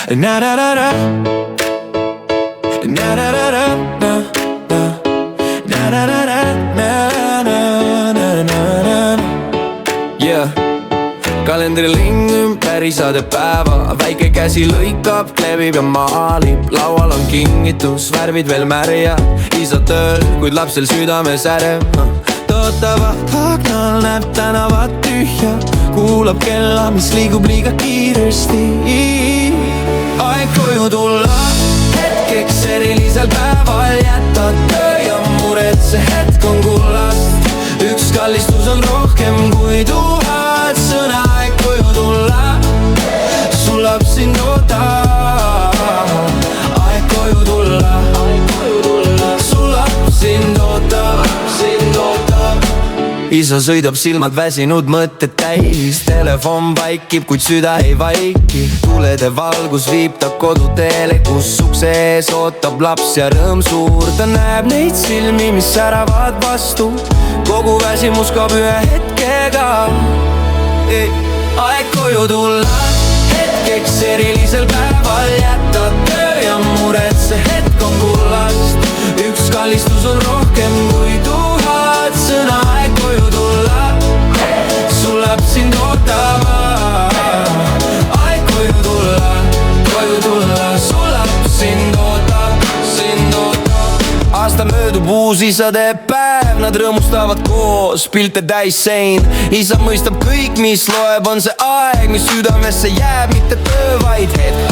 Na-na-na-na. Na-na-na-na. Yeah. Kalendriling ümber isade päeva, väike käsi lõikab, klebib ja maalib. Laual on kingitus, värvid veel märja. Isa tööl, kuid lapsel südames ärev. Tootava aknal näeb tänavat tühja, kuulab kella, mis liigub liiga kiiresti. Aeg koju tulla, hetkeks erilisel päeval. Jätta töö ja muretse, hetk on kullast. Üks kallistus on rohkem kui 1000 sõna. Aeg koju tulla, sul laps sind ootab. Aeg koju tulla, sul laps sind ootab. Isa sõidab, silmad väsinud, mõtted täis. Telefon vaikib, kuid süda ei vaiki. Tulede valgus viib ta koduteele, kus ukse ees ootab laps ja rõõm suur. Ta näeb neid silmi, mis säravad vastu. Kogu väsimus kaob ühe hetkega. Aeg koju tulla, hetkeks erilisel päeval. Jätta töö ja muretse, hetk on kullast. Üks kallistus on rohkem kui 1000 sõna. Aeg koju tulla, sul laps sind ootab. Aeg koju tulla, sul laps sind ootab, sind ootab. Aasta möödub, uus isa teeb päev, nad rõõmustavad koos, pilte täis sein. Isa mõistab kõik, mis loeb, on see aeg, mis südamesse jääb, mitte töö, vaid hetk.